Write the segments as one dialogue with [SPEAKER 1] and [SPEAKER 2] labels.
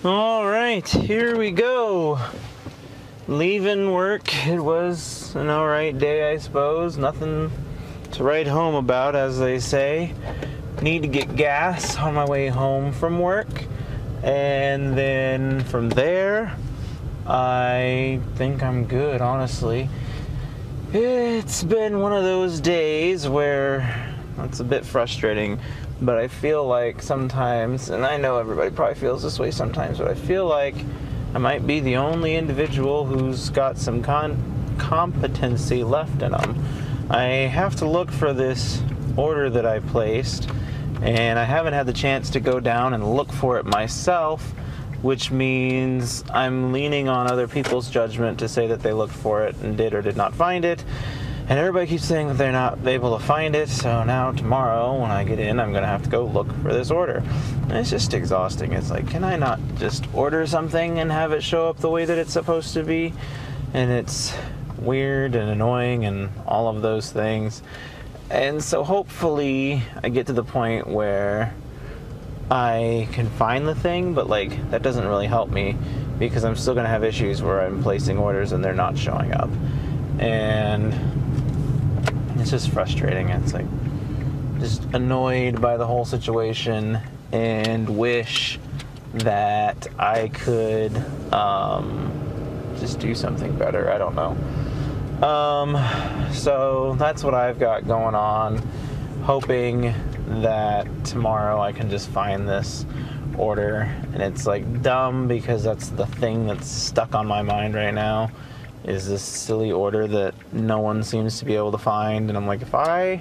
[SPEAKER 1] All right, here we go. Leaving work. It was an all right day, I suppose. Nothing to write home about, as they say. Need to get gas on my way home from work. And then from there, I think I'm good, honestly. It's been one of those days where it's a bit frustrating, but I feel like sometimes, and I know everybody probably feels this way sometimes, but I feel like I might be the only individual who's got some competency left in them. I have to look for this order that I placed, and I haven't had the chance to go down and look for it myself, which means I'm leaning on other people's judgment to say that they looked for it and did or did not find it. And everybody keeps saying that they're not able to find it, so now tomorrow when I get in, I'm going to have to go look for this order. And it's just exhausting. It's like, can I not just order something and have it show up the way that it's supposed to be? And it's weird and annoying and all of those things. And so hopefully I get to the point where I can find the thing, but like that doesn't really help me because I'm still going to have issues where I'm placing orders and they're not showing up. And it's just frustrating. It's like just annoyed by the whole situation and wish that I could just do something better. I don't know. So that's what I've got going on. Hoping that tomorrow I can just find this order. And it's like dumb because that's the thing that's stuck on my mind right now. Is this silly order that no one seems to be able to find. And I'm like, if I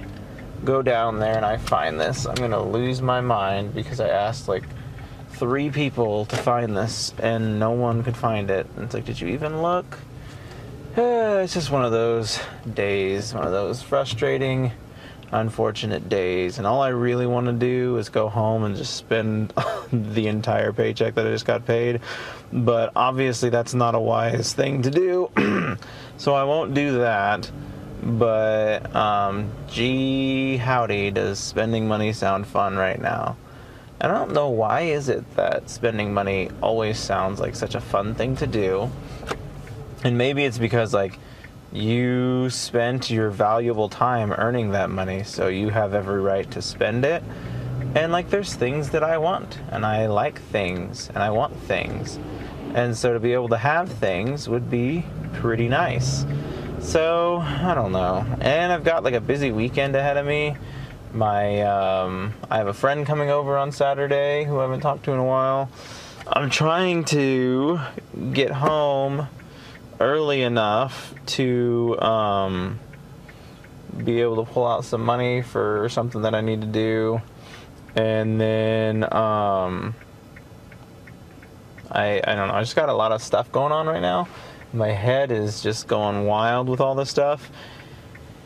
[SPEAKER 1] go down there and I find this, I'm going to lose my mind because I asked like 3 people to find this and no one could find it. And it's like, did you even look? It's just one of those days, one of those frustrating, unfortunate days. And all I really want to do is go home and just spend the entire paycheck that I just got paid. But obviously that's not a wise thing to do. So I won't do that. But gee howdy, does spending money sound fun right now? I don't know why is it that spending money always sounds like such a fun thing to do. And maybe it's because like you spent your valuable time earning that money, so you have every right to spend it. And like there's things that I want, and I like things, and I want things. And so to be able to have things would be pretty nice. So, I don't know. And I've got like a busy weekend ahead of me. I have a friend coming over on Saturday who I haven't talked to in a while. I'm trying to get home early enough to be able to pull out some money for something that I need to do. And then I don't know, I just got a lot of stuff going on right now. My head is just going wild with all this stuff.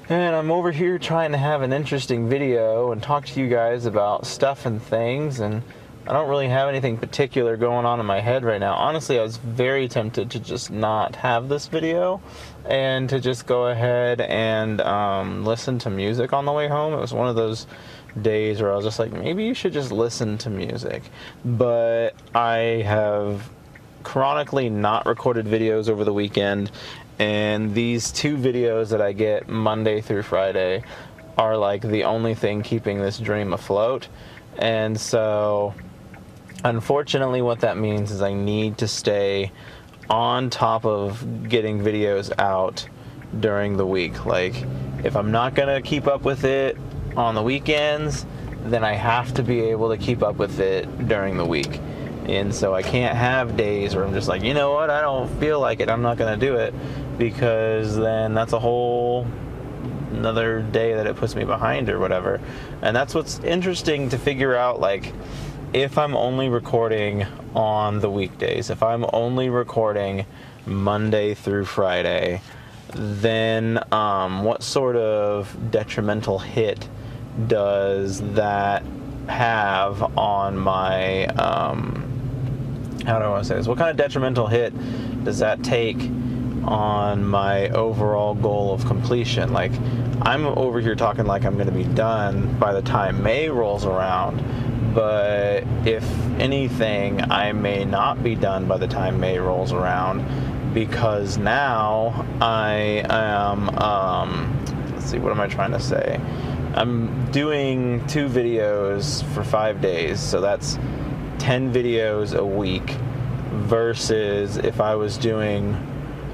[SPEAKER 1] And I'm over here trying to have an interesting video and talk to you guys about stuff and things, and I don't really have anything particular going on in my head right now. Honestly, I was very tempted to just not have this video and to just go ahead and listen to music on the way home. It was one of those days where I was just like, maybe you should just listen to music. But I have chronically not recorded videos over the weekend, and these 2 videos that I get Monday through Friday are like the only thing keeping this dream afloat. And so unfortunately what that means is I need to stay on top of getting videos out during the week. Like if I'm not gonna keep up with it on the weekends, then I have to be able to keep up with it during the week. And so I can't have days where I'm just like, you know what, I don't feel like it, I'm not going to do it, because then that's a whole another day that it puts me behind or whatever. And that's what's interesting to figure out, like, if I'm only recording on the weekdays, if I'm only recording Monday through Friday, then what sort of detrimental hit does that have on my, how do I want to say this? What kind of detrimental hit does that take on my overall goal of completion? Like, I'm over here talking like I'm going to be done by the time May rolls around, but if anything, I may not be done by the time May rolls around, because now I am, let's see, what am I trying to say? I'm doing 2 videos for 5 days, so that's 10 videos a week, versus if I was doing,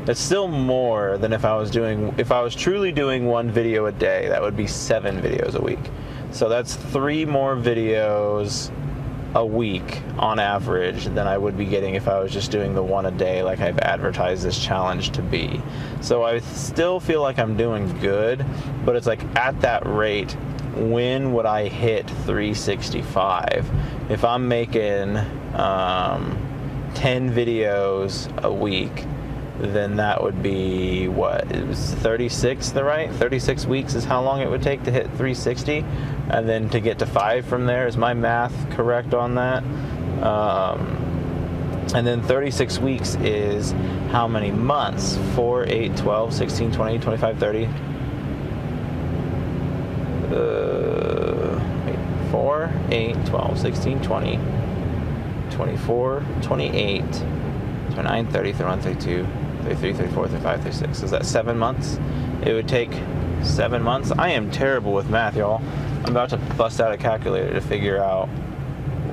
[SPEAKER 1] it's still more than if I was truly doing 1 video a day, that would be 7 videos a week. So that's 3 more videos a week on average than I would be getting if I was just doing the 1 a day like I've advertised this challenge to be. So I still feel like I'm doing good, but it's like, at that rate, when would I hit 365? If I'm making 10 videos a week, then that would be, what, it was 36, right? 36 weeks is how long it would take to hit 360, and then to get to 5 from there. Is my math correct on that? And then 36 weeks is how many months? 4, 8, 12, 16, 20, 25, 30. 4, 8, 12, 16, 20, 24, 28, 29, 30, 31, 32, 33, 34, 35, 36. Is that 7 months? It would take 7 months. I am terrible with math, y'all. I'm about to bust out a calculator to figure out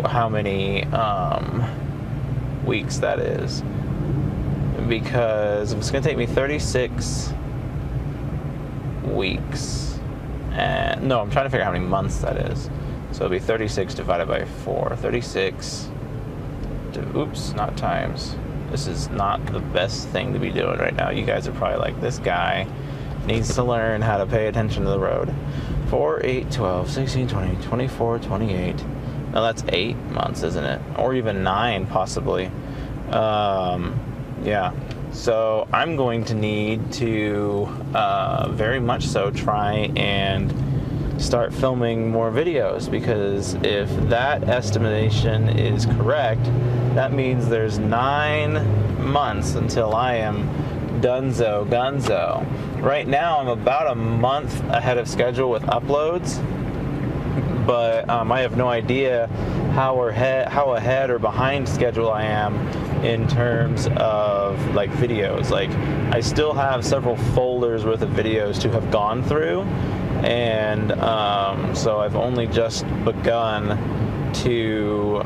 [SPEAKER 1] how many weeks that is. Because it's going to take me 36 weeks. And no, I'm trying to figure out how many months that is. So it'll be 36 divided by 4. 36. Oops, not times. This is not the best thing to be doing right now. You guys are probably like, this guy needs to learn how to pay attention to the road. 4, 8, 12, 16, 20, 24, 28. No, that's 8 months, isn't it? Or even 9, possibly. Yeah. So I'm going to need to very much so try and start filming more videos, because if that estimation is correct, that means there's 9 months until I am donezo gunzo. Right now I'm about a month ahead of schedule with uploads, but I have no idea how ahead or behind schedule I am in terms of like videos. Like, I still have several folders worth of videos to have gone through, and so I've only just begun to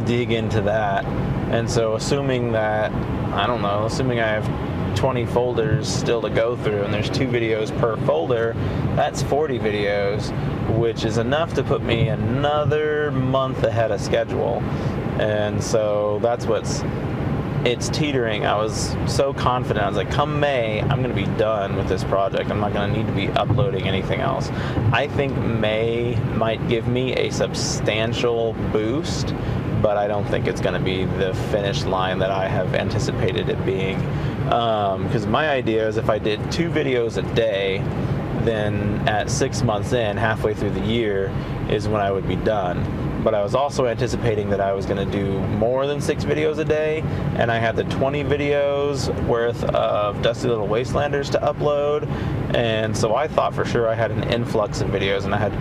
[SPEAKER 1] dig into that. And so assuming that, I don't know, assuming I have 20 folders still to go through and there's 2 videos per folder, that's 40 videos, which is enough to put me another month ahead of schedule. And so that's it's teetering. I was so confident. I was like, come May, I'm going to be done with this project. I'm not going to need to be uploading anything else. I think May might give me a substantial boost, but I don't think it's going to be the finish line that I have anticipated it being. Because my idea is, if I did 2 videos a day, then at 6 months in, halfway through the year, is when I would be done. But I was also anticipating that I was going to do more than 6 videos a day, and I had the 20 videos worth of Dusty Little Wastelanders to upload, and so I thought for sure I had an influx of videos, and I had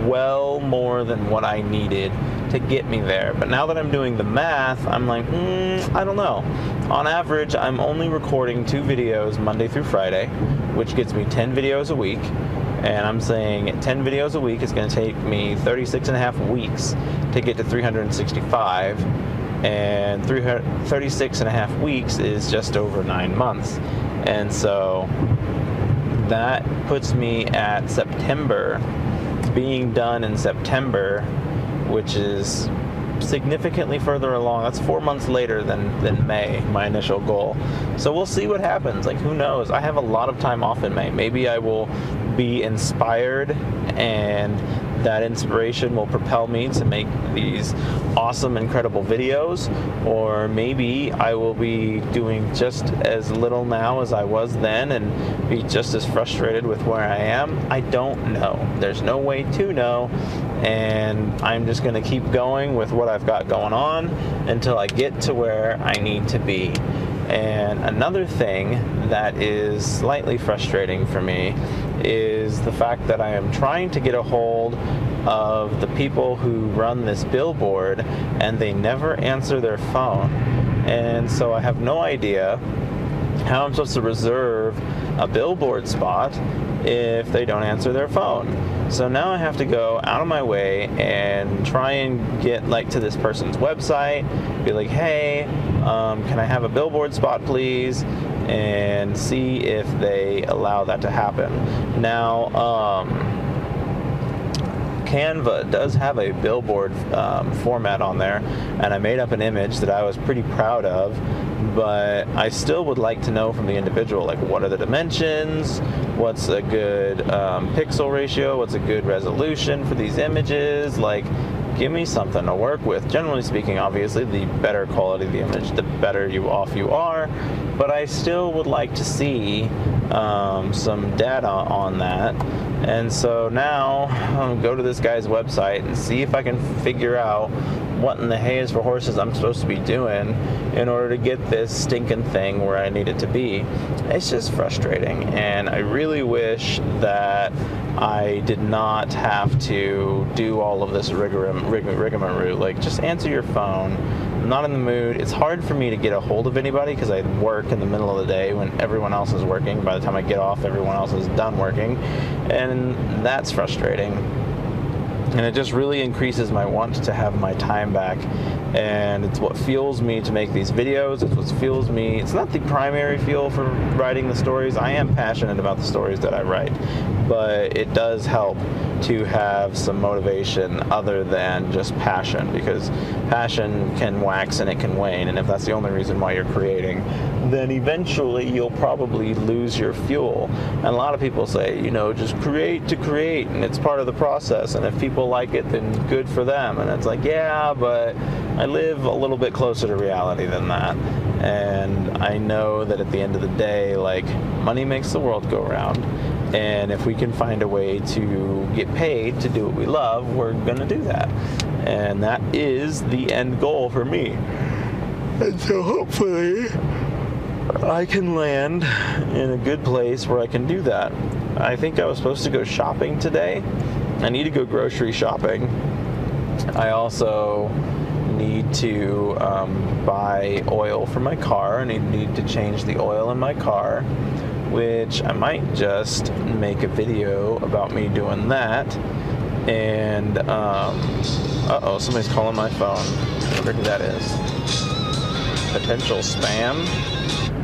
[SPEAKER 1] well more than what I needed to get me there. But now that I'm doing the math, I'm like, I don't know. On average, I'm only recording 2 videos Monday through Friday, which gets me 10 videos a week. And I'm saying 10 videos a week is going to take me 36 and a half weeks to get to 365. And 36 and a half weeks is just over 9 months. And so that puts me at September, being done in September, which is significantly further along. That's 4 months later than May, my initial goal. So we'll see what happens. Like, who knows? I have a lot of time off in May. Maybe I will be inspired, and that inspiration will propel me to make these awesome, incredible videos. Or maybe I will be doing just as little now as I was then and be just as frustrated with where I am. I don't know. There's no way to know. And I'm just going to keep going with what I've got going on until I get to where I need to be. And another thing that is slightly frustrating for me is the fact that I am trying to get a hold of the people who run this billboard, and they never answer their phone. And so I have no idea how I'm supposed to reserve a billboard spot if they don't answer their phone. So now I have to go out of my way and try and get like to this person's website, be like, hey, can I have a billboard spot please, and see if they allow that to happen. Now Canva does have a billboard format on there, and I made up an image that I was pretty proud of, but I still would like to know from the individual, like, what are the dimensions, what's a good pixel ratio, what's a good resolution for these images, like, give me something to work with. Generally speaking, obviously, the better quality the image, the better off you are, but I still would like to see some data on that. And so now I'll go to this guy's website and see if I can figure out what in the hay is for horses I'm supposed to be doing in order to get this stinking thing where I need it to be. It's just frustrating, and I really wish that I did not have to do all of this rigmarole. Like, just answer your phone. I'm not in the mood. It's hard for me to get a hold of anybody because I work in the middle of the day when everyone else is working. By the time I get off, everyone else is done working, and that's frustrating. And it just really increases my want to have my time back. And it's what fuels me to make these videos. It's what fuels me. It's not the primary fuel for writing the stories. I am passionate about the stories that I write, but it does help to have some motivation other than just passion, because passion can wax and it can wane, and if that's the only reason why you're creating, then eventually you'll probably lose your fuel. And a lot of people say, you know, just create to create, and it's part of the process, and if people like it, then good for them. And it's like, yeah, but I live a little bit closer to reality than that, and I know that at the end of the day, like, money makes the world go round, and if we can find a way to get paid to do what we love, we're gonna do that. And that is the end goal for me. And so hopefully I can land in a good place where I can do that. I think I was supposed to go shopping today. I need to go grocery shopping. I also need to buy oil for my car. I need to change the oil in my car, which I might just make a video about me doing that. And uh-oh, somebody's calling my phone. I wonder who that is. Potential spam?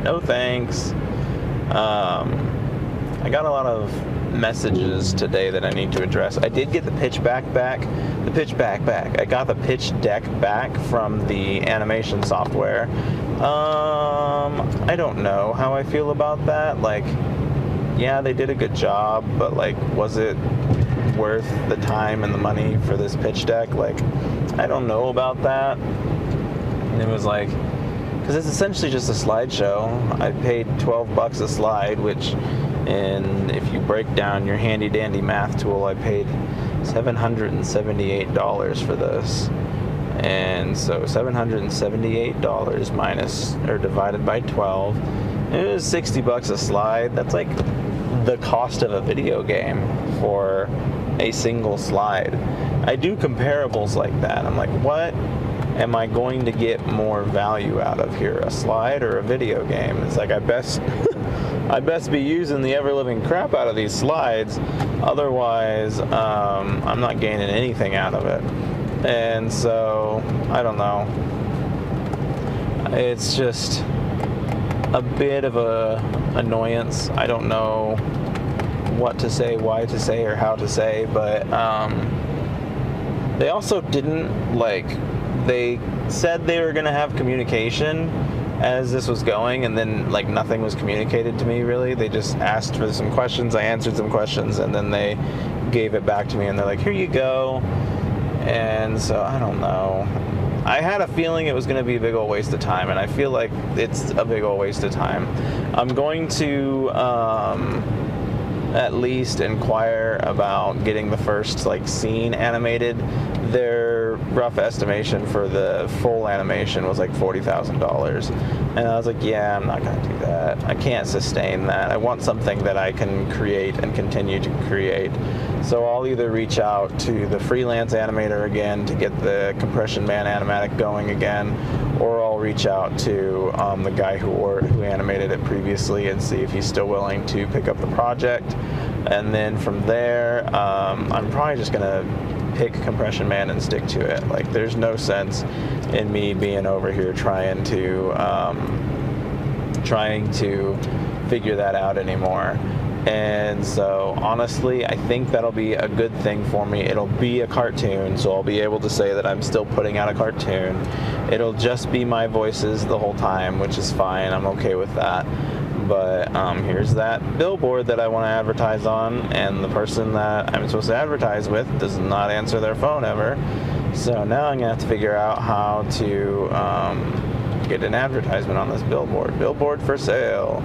[SPEAKER 1] No thanks. I got a lot of messages today that I need to address. I did get the pitch back. I got the pitch deck back from the animation software. I don't know how I feel about that. Like, yeah, they did a good job, but like, was it worth the time and the money for this pitch deck? Like, I don't know about that. And it was like, because it's essentially just a slideshow. I paid $12 a slide, which, and if you break down your handy dandy math tool, I paid $778 for this. And so $778 minus, or divided by 12, it was $60 a slide. That's like the cost of a video game for a single slide. I do comparables like that. I'm like, what am I going to get more value out of here, a slide or a video game? It's like, I best be using the ever-living crap out of these slides, otherwise I'm not gaining anything out of it. And so, I don't know. It's just a bit of a annoyance. I don't know what to say, why to say, or how to say, but they also didn't, like, they said they were going to have communication as this was going, and then, like, nothing was communicated to me, really. They just asked for some questions, I answered some questions, and then they gave it back to me, and they're like, here you go. And so, I don't know. I had a feeling it was going to be a big old waste of time, and I feel like it's a big old waste of time. I'm going to at least inquire about getting the first, like, scene animated. Their rough estimation for the full animation was like $40,000. And I was like, yeah, I'm not going to do that. I can't sustain that. I want something that I can create and continue to create. So I'll either reach out to the freelance animator again to get the Compression Man animatic going again, or I'll reach out to the guy who animated it previously and see if he's still willing to pick up the project. And then from there, I'm probably just gonna pick Compression Man and stick to it. Like, there's no sense in me being over here trying to figure that out anymore. And so honestly, I think that'll be a good thing for me. It'll be a cartoon, so I'll be able to say that I'm still putting out a cartoon. It'll just be my voices the whole time, which is fine. I'm okay with that. But here's that billboard that I want to advertise on, and the person that I'm supposed to advertise with does not answer their phone ever. So now I'm gonna have to figure out how to get an advertisement on this billboard. Billboard for sale.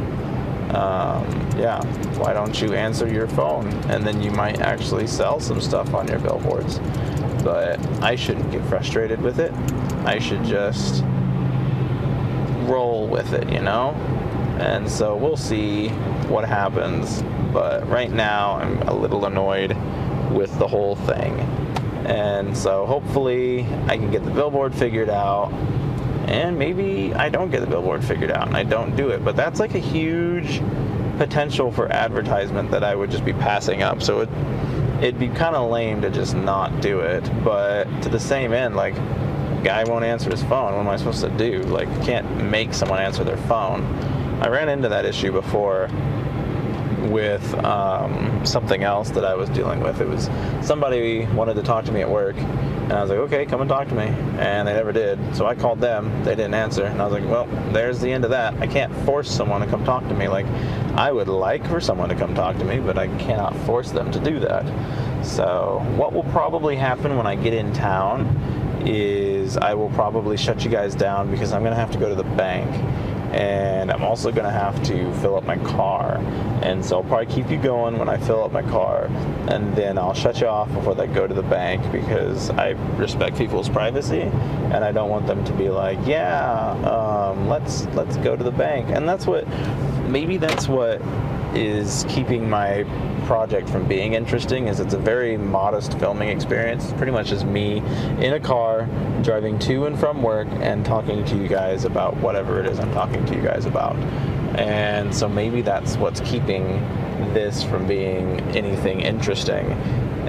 [SPEAKER 1] Yeah, why don't you answer your phone, and then you might actually sell some stuff on your billboards. But I shouldn't get frustrated with it. I should just roll with it, you know? And so we'll see what happens. But right now I'm a little annoyed with the whole thing. And so hopefully I can get the billboard figured out. And maybe I don't get the billboard figured out and I don't do it. But that's like a huge potential for advertisement that I would just be passing up. So it'd be kind of lame to just not do it. But to the same end, like, a guy won't answer his phone. What am I supposed to do? Like, you can't make someone answer their phone. I ran into that issue before with something else that I was dealing with. It was somebody wanted to talk to me at work, and I was like, okay, come and talk to me, and they never did. So I called them, they didn't answer, and I was like, well, there's the end of that. I can't force someone to come talk to me. Like, I would like for someone to come talk to me, but I cannot force them to do that. So what will probably happen when I get in town is I will probably shut you guys down because I'm gonna have to go to the bank. And I'm also going to have to fill up my car. And so I'll probably keep you going when I fill up my car. And then I'll shut you off before they go to the bank because I respect people's privacy. And I don't want them to be like, yeah, let's go to the bank. And maybe that's what is keeping my project from being interesting, is it's a very modest filming experience. It's pretty much just me in a car driving to and from work and talking to you guys about whatever it is I'm talking to you guys about. And so maybe that's what's keeping this from being anything interesting.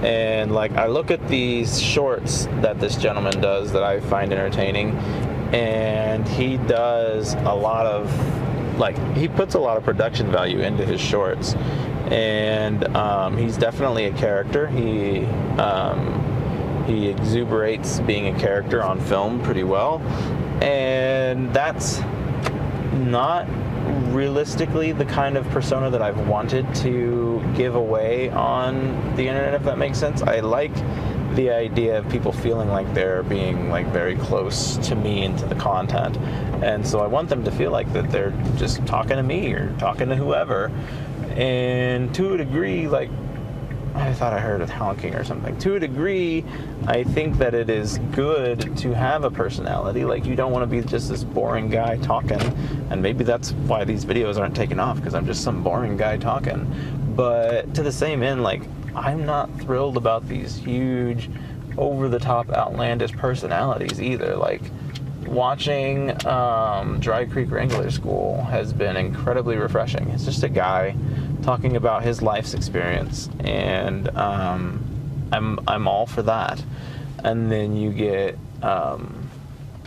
[SPEAKER 1] And like, I look at these shorts that this gentleman does that I find entertaining, and he does a lot of, like, he puts a lot of production value into his shorts. And he's definitely a character. He exuberates being a character on film pretty well, and that's not realistically the kind of persona that I've wanted to give away on the internet, if that makes sense. I like the idea of people feeling like they're being like very close to me and to the content, and so I want them to feel like that they're just talking to me or talking to whoever. And to a degree, like, I thought I heard a honking or something. To a degree, I think that it is good to have a personality. Like, you don't want to be just this boring guy talking. And maybe that's why these videos aren't taking off, because I'm just some boring guy talking. But to the same end, like, I'm not thrilled about these huge, over-the-top, outlandish personalities either. Like, watching Dry Creek Wrangler School has been incredibly refreshing. It's just a guy talking about his life's experience, and I'm all for that. And then you get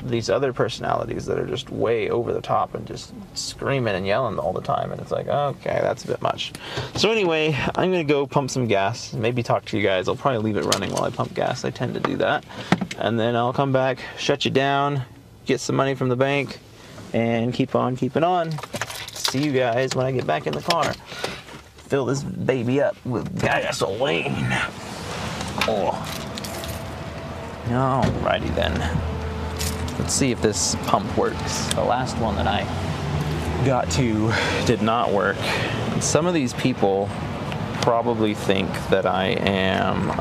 [SPEAKER 1] these other personalities that are just way over the top and just screaming and yelling all the time, and it's like, okay, that's a bit much. So anyway, I'm gonna go pump some gas, maybe talk to you guys. I'll probably leave it running while I pump gas. I tend to do that. And then I'll come back, shut you down, get some money from the bank, and keep on keeping on. See you guys when I get back in the car. Fill this baby up with gasoline. Oh. Alrighty then. Let's see if this pump works. The last one that I got to did not work. And some of these people probably think that I am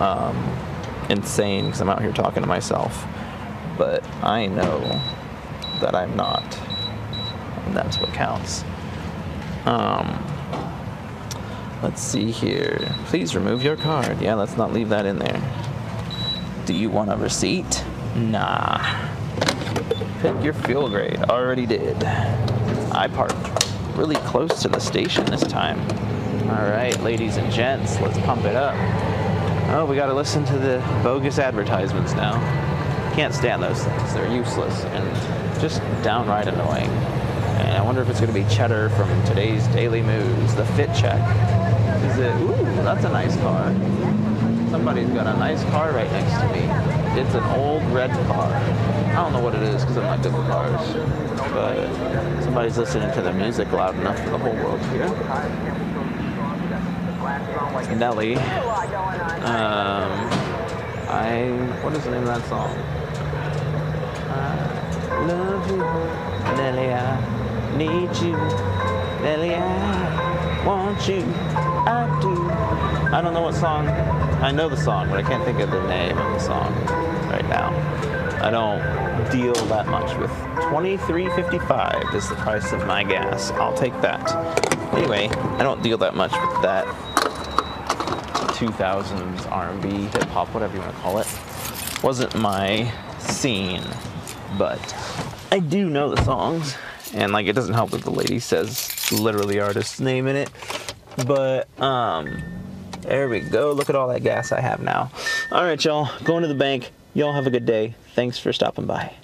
[SPEAKER 1] insane because I'm out here talking to myself. But I know that I'm not. And that's what counts. Let's see here. Please remove your card. Yeah, let's not leave that in there. Do you want a receipt? Nah. Pick your fuel grade. Already did. I parked really close to the station this time. All right, ladies and gents, let's pump it up. Oh, we gotta listen to the bogus advertisements now. Can't stand those things. They're useless and just downright annoying. And I wonder if it's gonna be Cheddar from today's Daily Moves, the Fit Check. Is it? Ooh, that's a nice car. Somebody's got a nice car right next to me. It's an old red car. I don't know what it is because I'm not good with cars. But somebody's listening to the music loud enough for the whole world to hear. Nelly. What is the name of that song? I love you, Nelly, I need you, Nelly, I want you, I do. I don't know what song. I know the song, but I can't think of the name of the song right now. I don't deal that much with $23.55 is the price of my gas. I'll take that. Anyway, I don't deal that much with that 2000s R&B, hip-hop, whatever you want to call it. Wasn't my scene, but I do know the songs. And like, it doesn't help that the lady says literally the artist's name in it. But, there we go. Look at all that gas I have now. All right, y'all. Going to the bank. Y'all have a good day. Thanks for stopping by.